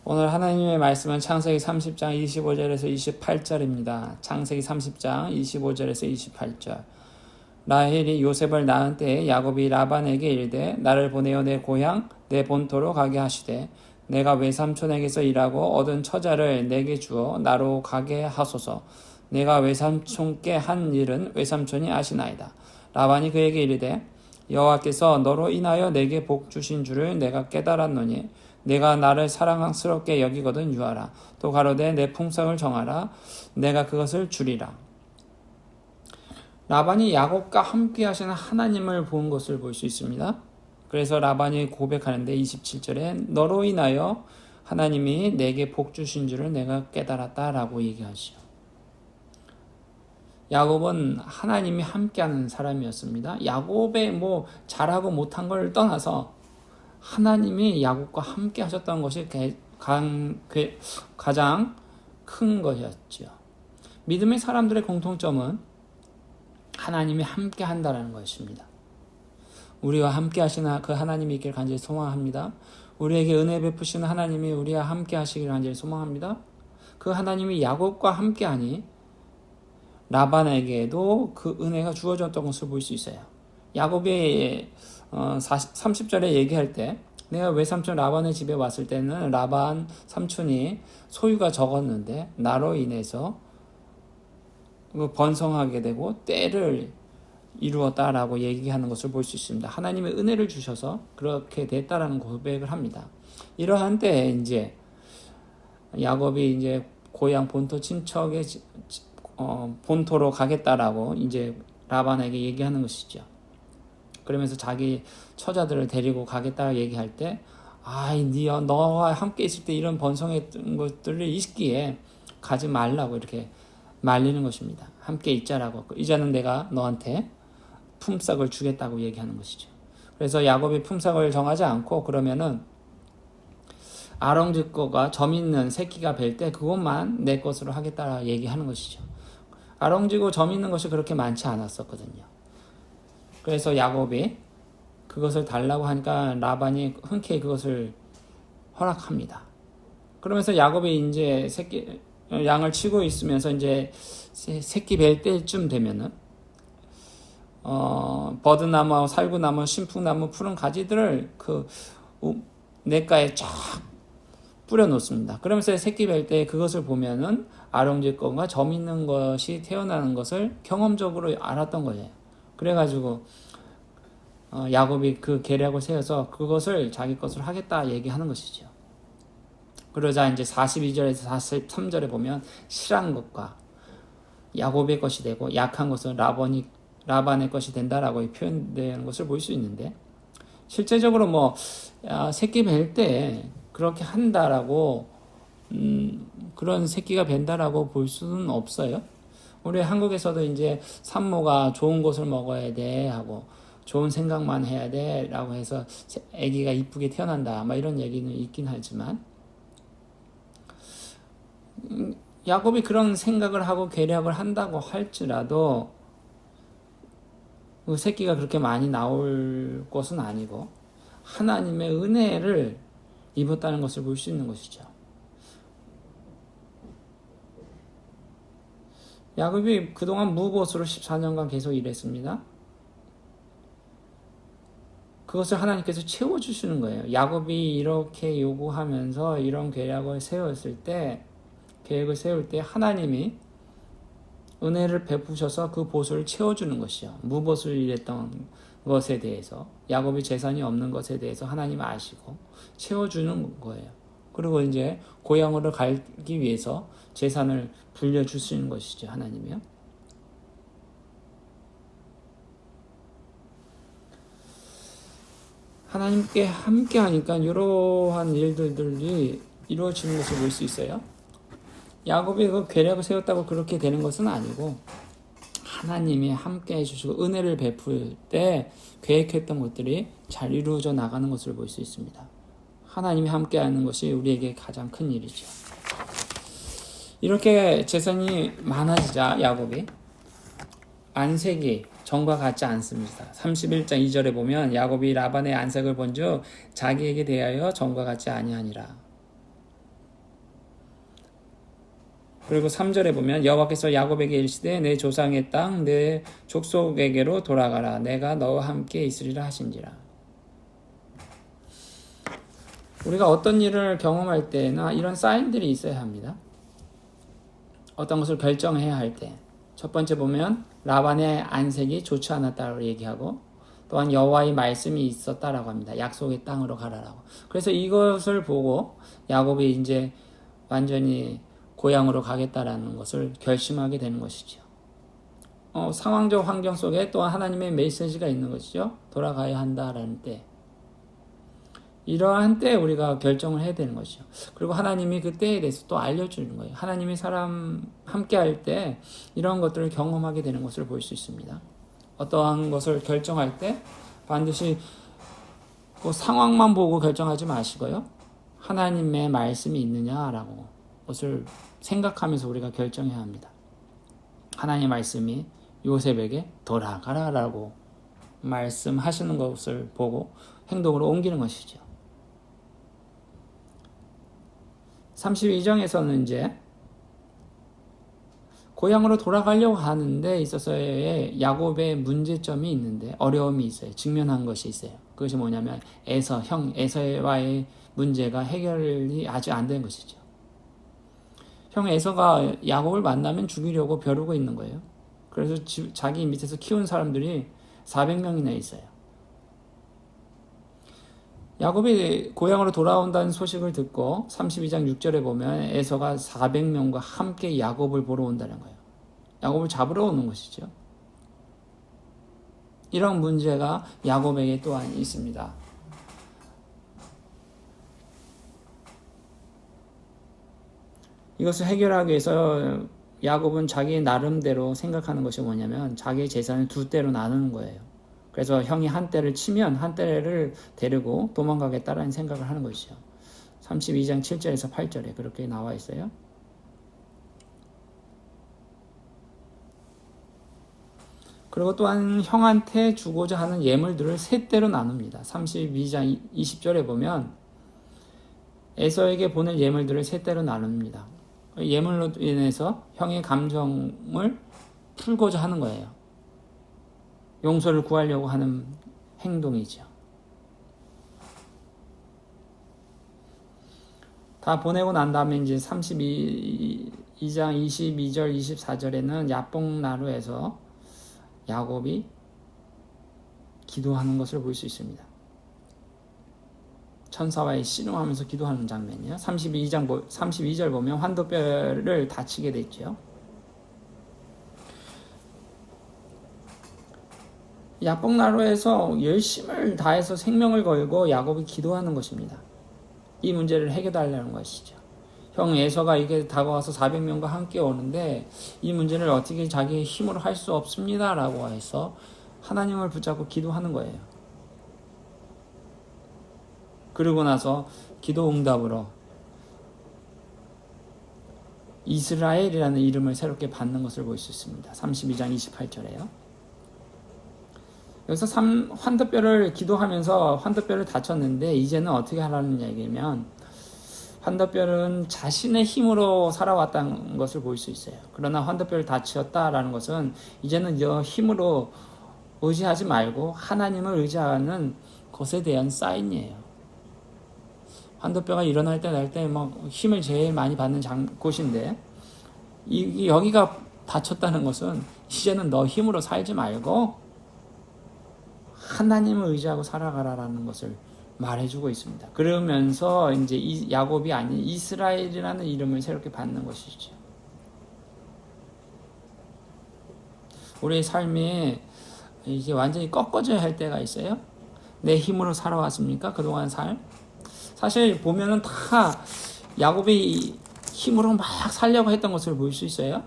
오늘 하나님의 말씀은 창세기 30장 25절에서 28절입니다. 창세기 30장 25절에서 28절. 라헬이 요셉을 낳은 때에 야곱이 라반에게 이르되 나를 보내어 내 고향 내 본토로 가게 하시되 내가 외삼촌에게서 일하고 얻은 처자를 내게 주어 나로 가게 하소서. 내가 외삼촌께 한 일은 외삼촌이 아시나이다. 라반이 그에게 이르되 여호와께서 너로 인하여 내게 복 주신 줄을 내가 깨달았노니 내가 나를 사랑스럽게 여기거든 유하라. 또 가로되 내 품삯을 정하라. 내가 그것을 주리라. 라반이 야곱과 함께 하시는 하나님을 본 것을 볼 수 있습니다. 그래서 라반이 고백하는데 27절에 너로 인하여 하나님이 내게 복 주신 줄을 내가 깨달았다라고 얘기하시죠. 야곱은 하나님이 함께하는 사람이었습니다. 야곱의 잘하고 못한 걸 떠나서 하나님이 야곱과 함께 하셨던 것이 가장 큰 것이었죠. 믿음의 사람들의 공통점은 하나님이 함께 한다는 것입니다. 우리와 함께 하시는 그 하나님이 있기를 간절히 소망합니다. 우리에게 은혜 베푸시는 하나님이 우리와 함께 하시기를 간절히 소망합니다. 그 하나님이 야곱과 함께 하니 라반에게도 그 은혜가 주어졌던 것을 볼 수 있어요. 야곱이 30절에 얘기할 때 내가 외삼촌 라반의 집에 왔을 때는 라반 삼촌이 소유가 적었는데 나로 인해서 번성하게 되고 때를 이루었다라고 얘기하는 것을 볼 수 있습니다. 하나님의 은혜를 주셔서 그렇게 됐다라는 고백을 합니다. 이러한 때에 이제 야곱이 이제 고향 본토 친척의 본토로 가겠다라고 이제 라반에게 얘기하는 것이죠. 그러면서 자기 처자들을 데리고 가겠다 얘기할 때, 너와 함께 있을 때 이런 번성했던 것들을 있기에 가지 말라고 이렇게 말리는 것입니다. 함께 있자라고. 이제는 내가 너한테 품삯을 주겠다고 얘기하는 것이죠. 그래서 야곱이 품삯을 정하지 않고 그러면은 아롱집 거가 점 있는 새끼가 뵐 때 그것만 내 것으로 하겠다 얘기하는 것이죠. 아롱지고 점 있는 것이 그렇게 많지 않았었거든요. 그래서 야곱이 그것을 달라고 하니까 라반이 흔쾌히 그것을 허락합니다. 그러면서 야곱이 이제 양을 치고 있으면서 이제 새끼 뵐 때쯤 되면은 버드나무, 살구나무, 신풍나무, 푸른 가지들을 그 냇가에 쫙 뿌려 놓습니다. 그러면서 새끼 뵐 때 그것을 보면은 아롱지건과 점 있는 것이 태어나는 것을 경험적으로 알았던 거예요. 그래가지고 야곱이 그 계략을 세워서 그것을 자기 것으로 하겠다 얘기하는 것이죠. 그러자 이제 42절에서 43절에 보면 실한 것과 야곱의 것이 되고 약한 것은 라반의 것이 된다라고 표현되는 것을 볼 수 있는데, 실제적으로 새끼 뵐 때 그렇게 한다라고 그런 새끼가 벤다라고 볼 수는 없어요. 우리 한국에서도 이제 산모가 좋은 것을 먹어야 돼 하고 좋은 생각만 해야 돼 라고 해서 아기가 이쁘게 태어난다 이런 얘기는 있긴 하지만, 야곱이 그런 생각을 하고 계략을 한다고 할지라도 그 새끼가 그렇게 많이 나올 것은 아니고 하나님의 은혜를 입었다는 것을 볼 수 있는 것이죠. 야곱이 그동안 무보수로 14년간 계속 일했습니다. 그것을 하나님께서 채워주시는 거예요. 야곱이 이렇게 요구하면서 이런 계획을 세울 때 하나님이 은혜를 베푸셔서 그 보수를 채워주는 것이요. 무보수를 일했던 것에 대해서, 야곱이 재산이 없는 것에 대해서 하나님 아시고 채워주는 거예요. 그리고 이제 고향으로 가기 위해서 재산을 불려주시는 것이죠, 하나님이요. 하나님께 함께 하니까 이러한 일들이 이루어지는 것을 볼 수 있어요. 야곱이 그 계략을 세웠다고 그렇게 되는 것은 아니고 하나님이 함께 해주시고 은혜를 베풀 때 계획했던 것들이 잘 이루어져 나가는 것을 볼 수 있습니다. 하나님이 함께하는 것이 우리에게 가장 큰 일이죠. 이렇게 재산이 많아지자 야곱이 안색이 전과 같지 않습니다. 31장 2절에 보면 야곱이 라반의 안색을 본즉 자기에게 대하여 전과 같지 아니하니라. 그리고 3절에 보면 여호와께서 야곱에게 이르시되 내 조상의 땅 내 족속에게로 돌아가라 내가 너와 함께 있으리라 하신지라. 우리가 어떤 일을 경험할 때나 이런 사인들이 있어야 합니다. 어떤 것을 결정해야 할 때 첫 번째 보면 라반의 안색이 좋지 않았다고 얘기하고 또한 여호와의 말씀이 있었다라고 합니다. 약속의 땅으로 가라라고. 그래서 이것을 보고 야곱이 이제 완전히 고향으로 가겠다라는 것을 결심하게 되는 것이죠. 상황적 환경 속에 또한 하나님의 메시지가 있는 것이죠. 돌아가야 한다라는 때. 이러한 때에 우리가 결정을 해야 되는 것이죠. 그리고 하나님이 그 때에 대해서 또 알려주는 거예요. 하나님이 사람 함께 할 때 이런 것들을 경험하게 되는 것을 볼 수 있습니다. 어떠한 것을 결정할 때 반드시 그 상황만 보고 결정하지 마시고요. 하나님의 말씀이 있느냐라고 것을 생각하면서 우리가 결정해야 합니다. 하나님의 말씀이 요셉에게 돌아가라라고 말씀하시는 것을 보고 행동으로 옮기는 것이죠. 32장에서는 이제 고향으로 돌아가려고 하는데 있어서의 야곱의 문제점이 있는데 어려움이 있어요. 직면한 것이 있어요. 그것이 뭐냐면 형 에서와의 문제가 해결이 아직 안 된 것이죠. 형 에서가 야곱을 만나면 죽이려고 벼르고 있는 거예요. 그래서 자기 밑에서 키운 사람들이 400명이나 있어요. 야곱이 고향으로 돌아온다는 소식을 듣고 32장 6절에 보면 에서가 400명과 함께 야곱을 보러 온다는 거예요. 야곱을 잡으러 오는 것이죠. 이런 문제가 야곱에게 또한 있습니다. 이것을 해결하기 위해서 야곱은 자기 나름대로 생각하는 것이 뭐냐면 자기의 재산을 두 대로 나누는 거예요. 그래서 형이 한 대를 치면 한 대를 데리고 도망가겠다라는 생각을 하는 것이죠. 32장 7절에서 8절에 그렇게 나와 있어요. 그리고 또한 형한테 주고자 하는 예물들을 세 대로 나눕니다. 32장 20절에 보면 에서에게 보낼 예물들을 세 대로 나눕니다. 예물로 인해서 형의 감정을 풀고자 하는 거예요. 용서를 구하려고 하는 행동이죠. 다 보내고 난 다음에 이제 32장 22절 24절에는 야복나루에서 야곱이 기도하는 것을 볼 수 있습니다. 천사와의 씨름하면서 기도하는 장면이요. 32절 보면 환도뼈를 다치게 됐죠. 야복나루에서 열심을 다해서 생명을 걸고 야곱이 기도하는 것입니다. 이 문제를 해결하려는 것이죠. 형 에서가 이게 다가와서 400명과 함께 오는데 이 문제를 어떻게 자기의 힘으로 할 수 없습니다 라고 해서 하나님을 붙잡고 기도하는 거예요. 그러고 나서 기도 응답으로 이스라엘이라는 이름을 새롭게 받는 것을 볼 수 있습니다. 32장 28절에요. 여기서 환도뼈를 기도하면서 환도뼈를 다쳤는데 이제는 어떻게 하라는 얘기냐면 환도뼈는 자신의 힘으로 살아왔다는 것을 볼 수 있어요. 그러나 환도뼈를 다쳤다라는 것은 이제는 저 힘으로 의지하지 말고 하나님을 의지하는 것에 대한 사인이에요. 환도뼈가 일어날 때 날 때 막 힘을 제일 많이 받는 곳인데 여기가 다쳤다는 것은 이제는 너 힘으로 살지 말고 하나님을 의지하고 살아가라라는 것을 말해주고 있습니다. 그러면서 이제 야곱이 아닌 이스라엘이라는 이름을 새롭게 받는 것이죠. 우리의 삶이 이게 완전히 꺾어져야 할 때가 있어요. 내 힘으로 살아왔습니까? 그동안 사실 보면은 다 야곱이 힘으로 막 살려고 했던 것을 볼 수 있어요.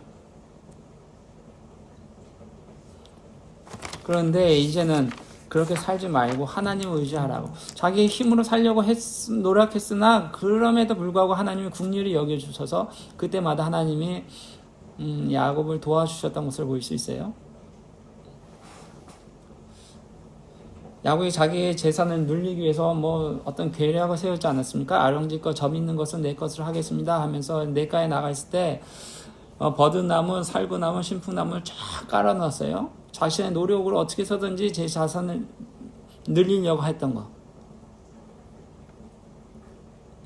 그런데 이제는 그렇게 살지 말고 하나님을 의지하라고. 자기의 힘으로 살려고 노력했으나 그럼에도 불구하고 하나님이 긍휼히 여겨주셔서 그때마다 하나님이 야곱을 도와주셨던 것을 볼 수 있어요. 야곱이 자기의 재산을 눌리기 위해서 어떤 계략을 세우지 않았습니까? 아령지껏 점 있는 것은 내 것을 하겠습니다 하면서 냇가에 나가 있을 때 버드나무, 살구나무, 신풍나무를 쫙 깔아놨어요. 자신의 노력으로 어떻게 해서든지 제 자산을 늘리려고 했던 거.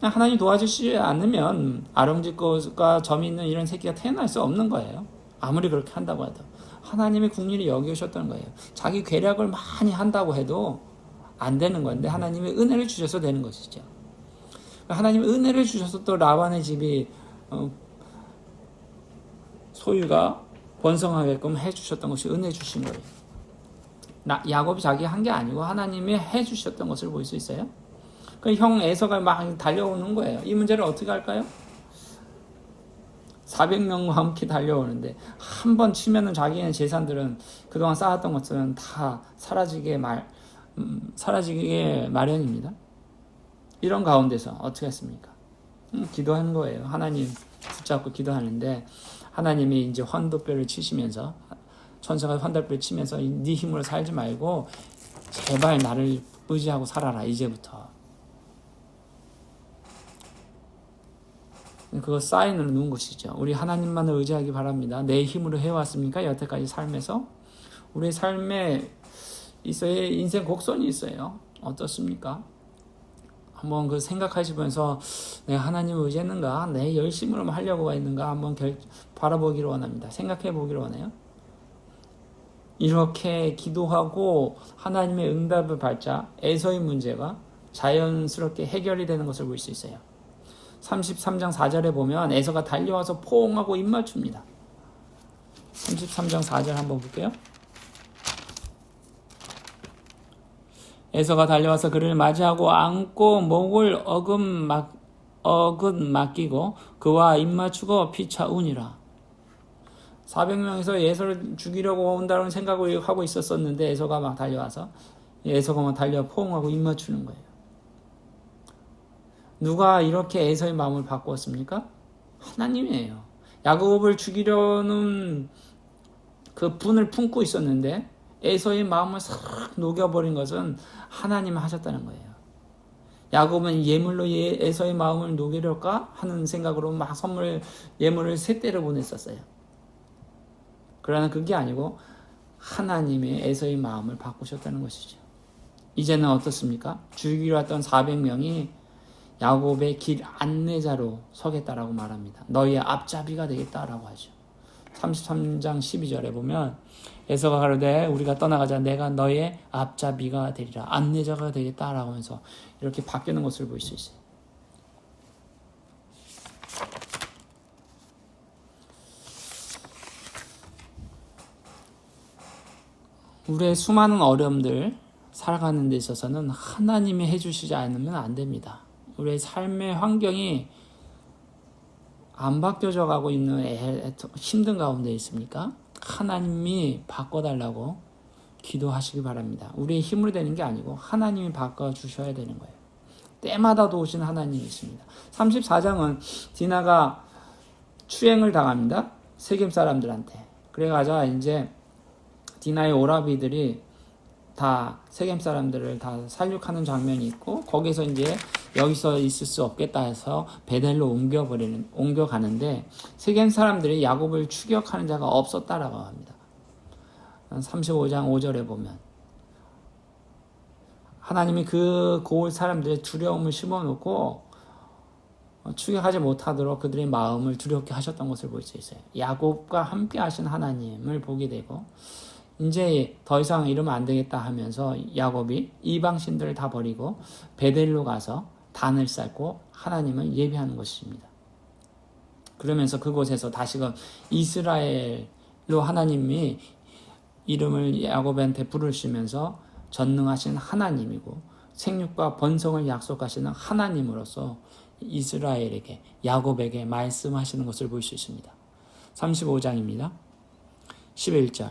하나님 도와주시지 않으면 아령지껏과 점 있는 이런 새끼가 태어날 수 없는 거예요. 아무리 그렇게 한다고 해도. 하나님의 국리를 여기셨던 거예요. 자기 계략을 많이 한다고 해도 안 되는 건데 하나님의 은혜를 주셔서 되는 것이죠. 하나님의 은혜를 주셔서 또 라반의 집이 소유가 번성하게끔 해주셨던 것이 은혜 주신 거예요. 야곱이 자기 한 게 아니고 하나님이 해주셨던 것을 볼 수 있어요. 형 에서가 막 달려오는 거예요. 이 문제를 어떻게 할까요? 400명과 함께 달려오는데 한 번 치면은 자기의 재산들은 그동안 쌓았던 것들은 다 사라지게 마련입니다. 이런 가운데서 어떻게 했습니까? 기도하는 거예요. 하나님 붙잡고 기도하는데 하나님이 이제 환도뼈를 치시면서 천사가 환도뼈를 치면서 네 힘으로 살지 말고 제발 나를 의지하고 살아라 이제부터. 그거 사인으로 놓은 것이죠. 우리 하나님만을 의지하기 바랍니다. 내 힘으로 해왔습니까? 여태까지 삶에서 우리 삶에 있어야 인생 곡선이 있어요. 어떻습니까? 한번 그 생각하시면서 내가 하나님을 의지했는가? 내 열심으로 하려고 했는가? 한번 바라보기를 원합니다. 생각해 보기를 원해요. 이렇게 기도하고 하나님의 응답을 받자 에서의 문제가 자연스럽게 해결이 되는 것을 볼 수 있어요. 33장 4절에 보면 에서가 달려와서 포옹하고 입맞춥니다. 33장 4절 한번 볼게요. 에서가 달려와서 그를 맞이하고 안고 목을 어긋 맡기고 그와 입맞추고 피차우니라. 400명에서 에서를 죽이려고 온다는 생각을 하고 있었었는데 에서가 막 달려와서 에서가 막 달려 포옹하고 입맞추는 거예요. 누가 이렇게 에서의 마음을 바꾸었습니까? 하나님이에요. 야곱을 죽이려는 그 분을 품고 있었는데 에서의 마음을 싹 녹여버린 것은 하나님이 하셨다는 거예요. 야곱은 예물로 에서의 마음을 녹이려까 하는 생각으로 막 예물을 세 떼를 보냈었어요. 그러나 그게 아니고 하나님이 에서의 마음을 바꾸셨다는 것이죠. 이제는 어떻습니까? 죽이려 했던 400명이 야곱의 길 안내자로 서겠다라고 말합니다. 너희의 앞잡이가 되겠다라고 하죠. 33장 12절에 보면 에서가 가로되 우리가 떠나가자 내가 너의 앞잡이가 되리라 안내자가 되겠다라고 하면서 이렇게 바뀌는 것을 볼 수 있어요. 우리의 수많은 어려움들 살아가는 데 있어서는 하나님이 해주시지 않으면 안 됩니다. 우리의 삶의 환경이 안 바뀌어져 가고 있는 힘든 가운데 있습니까? 하나님이 바꿔달라고 기도하시기 바랍니다. 우리의 힘으로 되는 게 아니고 하나님이 바꿔주셔야 되는 거예요. 때마다 도우신 하나님이 있습니다. 34장은 디나가 추행을 당합니다. 세겜 사람들한테. 그래가지고 이제 디나의 오라비들이 다 세겜 사람들을 다 살육하는 장면이 있고 거기서 이제 여기서 있을 수 없겠다 해서 베델로 옮겨가는데 세겜 사람들이 야곱을 추격하는 자가 없었다라고 합니다. 35장 5절에 보면 하나님이 그 고을 사람들의 두려움을 심어놓고 추격하지 못하도록 그들의 마음을 두렵게 하셨던 것을 볼 수 있어요. 야곱과 함께 하신 하나님을 보게 되고 이제 더 이상 이러면 안 되겠다 하면서 야곱이 이방신들을 다 버리고 베델로 가서 단을 쌓고 하나님을 예배하는 것입니다. 그러면서 그곳에서 다시금 이스라엘로 하나님이 이름을 야곱한테 부르시면서 전능하신 하나님이고 생육과 번성을 약속하시는 하나님으로서 이스라엘에게 야곱에게 말씀하시는 것을 볼 수 있습니다. 35장입니다. 11절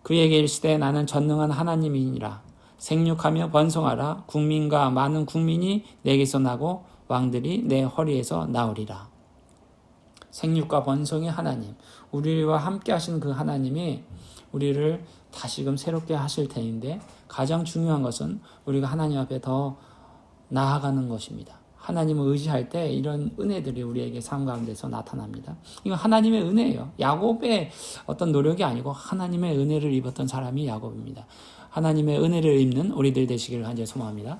그에게 이르시되 나는 전능한 하나님이니라 생육하며 번성하라 국민과 많은 국민이 내게서 나고 왕들이 내 허리에서 나오리라. 생육과 번성의 하나님, 우리와 함께 하시는 그 하나님이 우리를 다시금 새롭게 하실 테인데 가장 중요한 것은 우리가 하나님 앞에 더 나아가는 것입니다. 하나님을 의지할 때 이런 은혜들이 우리에게 삶 가운데서 나타납니다. 이건 하나님의 은혜예요. 야곱의 어떤 노력이 아니고 하나님의 은혜를 입었던 사람이 야곱입니다. 하나님의 은혜를 입는 우리들 되시기를 간절히 소망합니다.